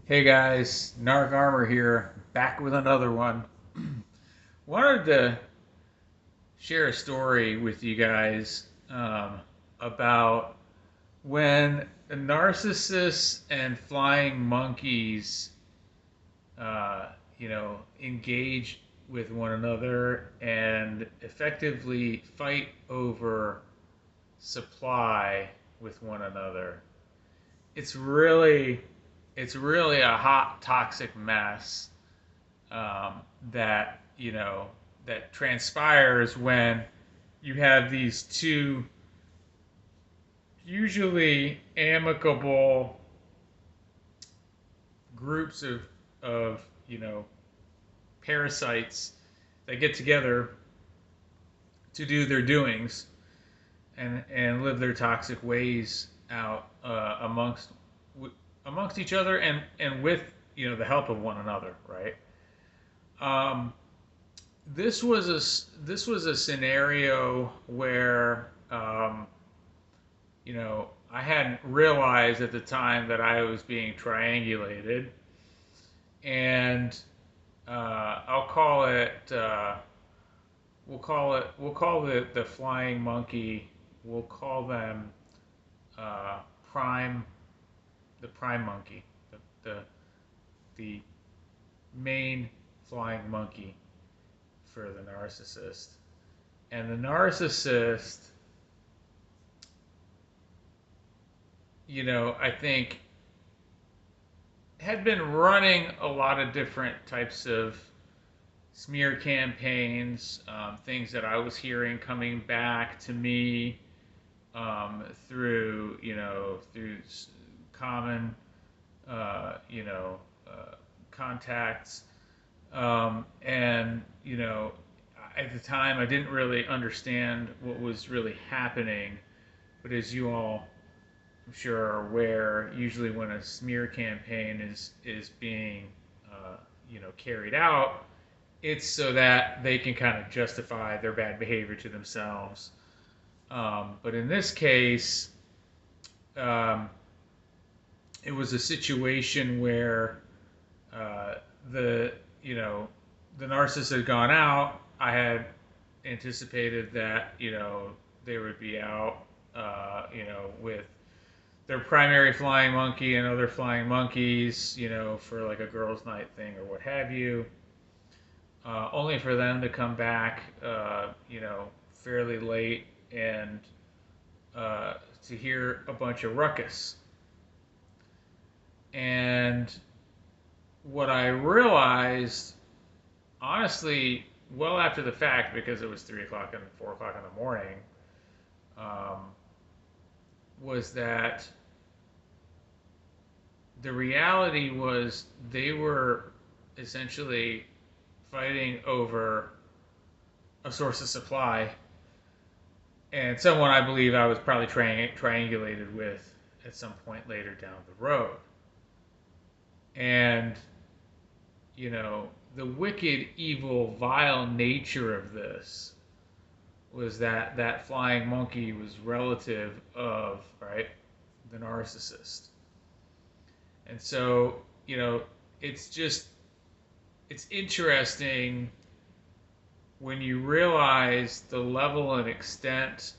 Hey guys, NarcArmor here, back with another one. Wanted to share a story with you guys about when the narcissists and flying monkeys, engage with one another and effectively fight over supply with one another. It's really, it's really a hot, toxic mess um, that that transpires when you have these two usually amicable groups of parasites that get together to do their doings and live their toxic ways out amongst each other and with the help of one another, right? Um, this was a scenario where I hadn't realized at the time that I was being triangulated, and I'll call it we'll call the flying monkey, we'll call them uh, prime the prime monkey, the the main flying monkey for the narcissist. And the narcissist, I think had been running a lot of different types of smear campaigns, things that I was hearing coming back to me through common, contacts, and at the time I didn't really understand what was really happening. But as you all, I'm sure, are aware, usually when a smear campaign is being carried out, it's so that they can kind of justify their bad behavior to themselves. But in this case, um, it was a situation where uh, the the narcissist had gone out. I had anticipated that they would be out, with their primary flying monkey and other flying monkeys, for like a girls' night thing or what have you. Only for them to come back, fairly late and uh, to hear a bunch of ruckus. And what I realized, honestly, well after the fact, because it was 3 o'clock and 4 o'clock in the morning, um, was that the reality was they were essentially fighting over a source of supply and someone I believe I was probably triangulated with at some point later down the road. And, the wicked, evil, vile nature of this was that that flying monkey was relative of, right, the narcissist. And so, it's just, it's interesting when you realize the level and extent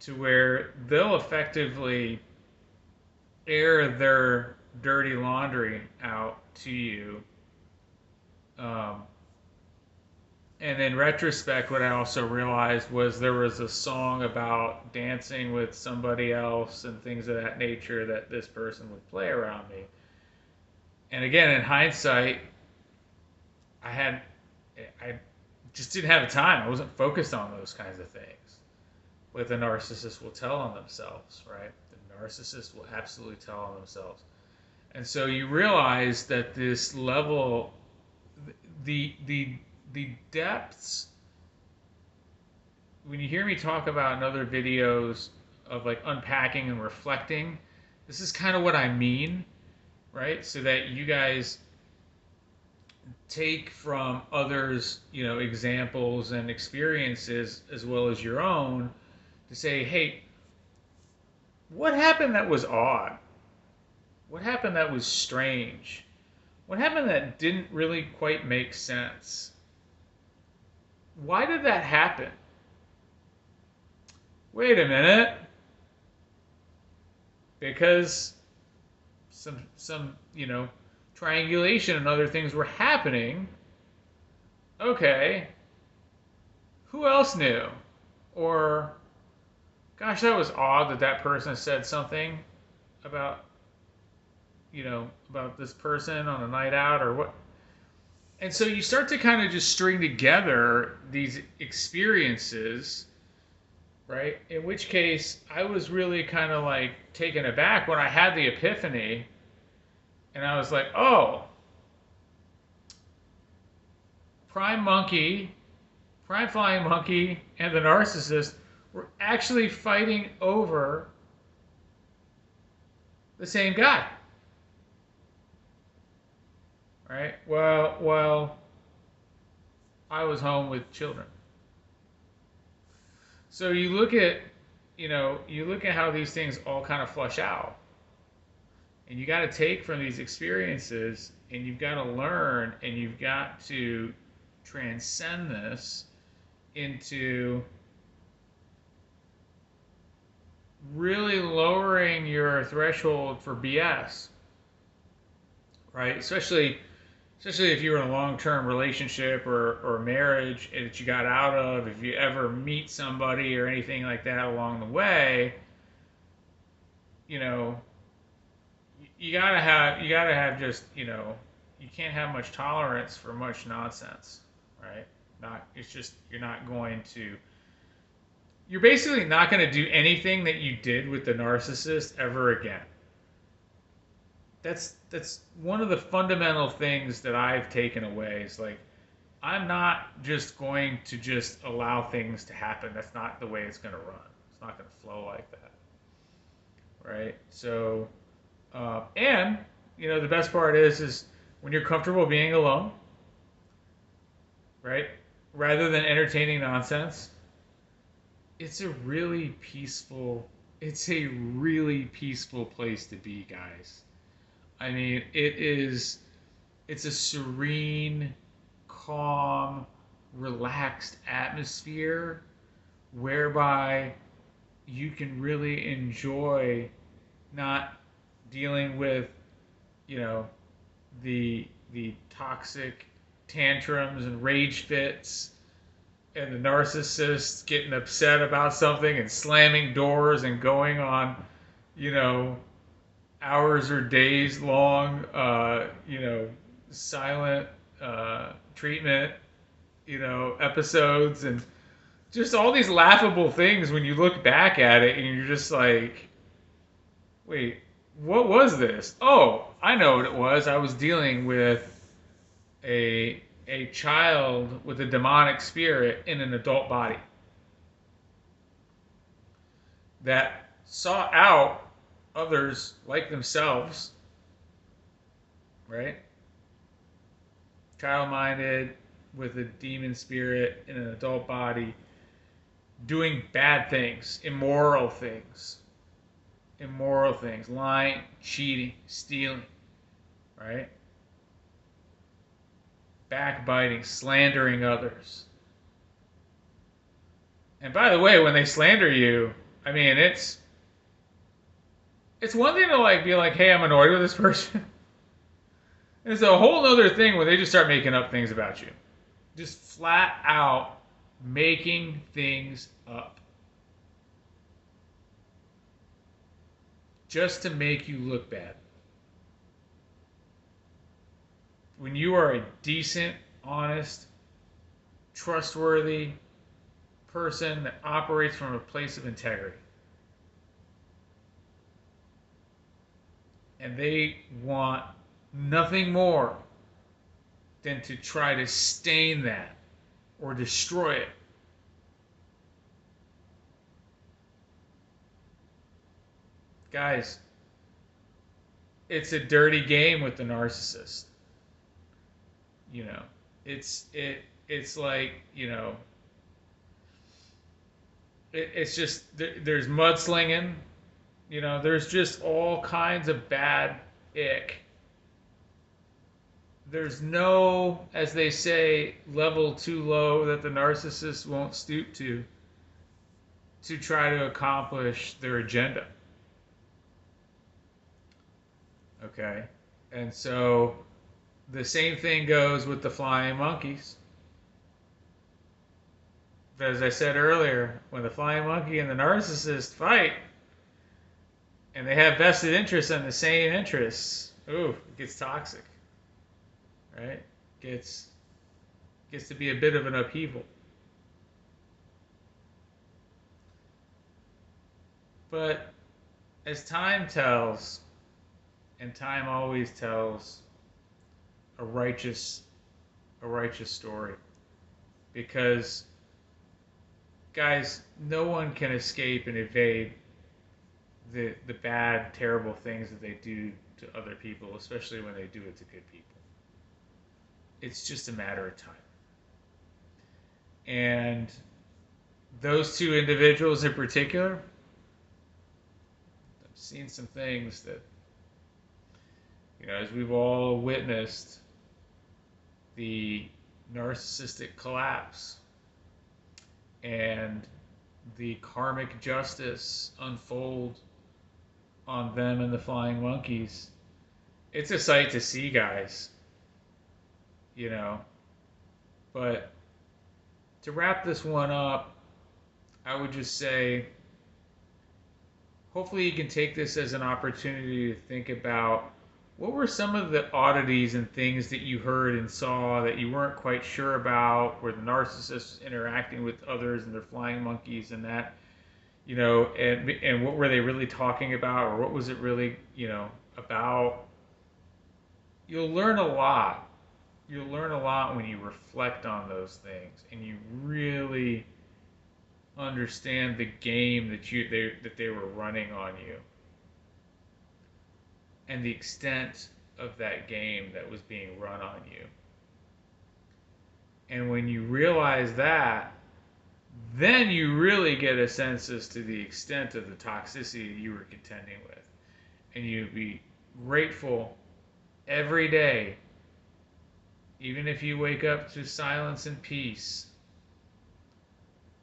to where they'll effectively air their dirty laundry out to you. Um, and in retrospect, what I also realized was there was a song about dancing with somebody else and things of that nature that this person would play around me. And again, in hindsight, I had I just didn't have the time. I wasn't focused on those kinds of things. What the narcissist will tell on themselves, right? The narcissist will absolutely tell on themselves. And so you realize that this level, the depths. When you hear me talk about in other videos of like unpacking and reflecting, this is kind of what I mean, right? So that you guys take from others, examples and experiences as well as your own to say, hey, what happened that was odd? What happened that was strange? What happened that didn't really quite make sense? Why did that happen? Wait a minute. Because some triangulation and other things were happening. Okay. Who else knew? Or gosh, that was odd that that person said something about about this person on a night out or what. And so you start to kind of just string together these experiences, right? In which case, I was really kind of like taken aback when I had the epiphany, and I was like, oh, Prime Monkey, Prime Flying Monkey, and the Narcissist were actually fighting over the same guy, right? Well, I was home with children. So you look at how these things all kind of flush out. And you got to take from these experiences and you've got to learn and you've got to transcend this into really lowering your threshold for BS, right? Especially if you're in a long-term relationship or marriage that you got out of, if you ever meet somebody or anything like that along the way, you know, you gotta have just you can't have much tolerance for much nonsense, right? Not it's just you're basically not going to do anything that you did with the narcissist ever again. That's one of the fundamental things that I've taken away is like I'm not just going to just allow things to happen. That's not the way it's going to run. It's not going to flow like that, right? So, and the best part is when you're comfortable being alone, right? Rather than entertaining nonsense, it's a really peaceful. It's a really peaceful place to be, guys. I mean, it's a serene, calm, relaxed atmosphere whereby you can really enjoy not dealing with, you know, the toxic tantrums and rage fits and the narcissist getting upset about something and slamming doors and going on, you know, hours or days long, silent treatment, episodes and just all these laughable things when you look back at it and you're just like, wait, what was this? Oh, I know what it was. I was dealing with a child with a demonic spirit in an adult body that sought out others like themselves, right? Child-minded with a demon spirit in an adult body doing bad things, immoral things, lying, cheating, stealing, right? Backbiting, slandering others. And by the way, when they slander you, I mean, it's one thing to like be like, hey, I'm annoyed with this person. It's a whole other thing when they just start making up things about you. Just flat out making things up. Just to make you look bad. When you are a decent, honest, trustworthy person that operates from a place of integrity. And they want nothing more than to try to stain that or destroy it. Guys, it's a dirty game with the narcissist. It's like, it's just there's mudslinging, there's just all kinds of bad ick. There's no, as they say, level too low that the narcissist won't stoop to try to accomplish their agenda. Okay? And so the same thing goes with the flying monkeys. But as I said earlier, when the flying monkey and the narcissist fight, and they have vested interests in the same interests, ooh, it gets toxic, right? Gets to be a bit of an upheaval. But as time tells, and time always tells a righteous story, because guys, no one can escape and evade the bad, terrible things that they do to other people, especially when they do it to good people. It's just a matter of time. And those two individuals in particular, I've seen some things that, as we've all witnessed the narcissistic collapse and the karmic justice unfold on them and the flying monkeys. It's a sight to see, guys. But to wrap this one up, I would just say, hopefully you can take this as an opportunity to think about what were some of the oddities and things that you heard and saw that you weren't quite sure about, where the narcissist was interacting with others and their flying monkeys and that, and what were they really talking about, or what was it really, about. You'll learn a lot. You'll learn a lot when you reflect on those things and you really understand the game that they were running on you, and the extent of that game that was being run on you. And when you realize that, then you really get a sense as to the extent of the toxicity you were contending with. And you'd be grateful every day, even if you wake up to silence and peace.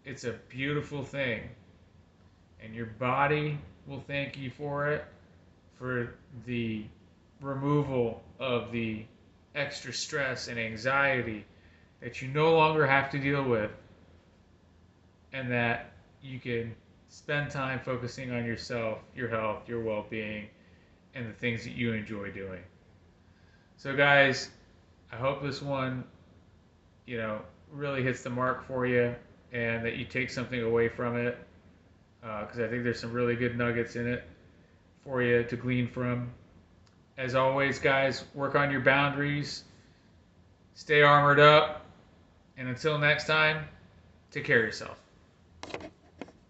It's a beautiful thing. And your body will thank you for it, for the removal of the extra stress and anxiety that you no longer have to deal with, and that you can spend time focusing on yourself, your health, your well-being, and the things that you enjoy doing. So guys, I hope this one, really hits the mark for you, and that you take something away from it, because I think there's some really good nuggets in it for you to glean from. As always, guys, work on your boundaries, stay armored up, and until next time, take care of yourself.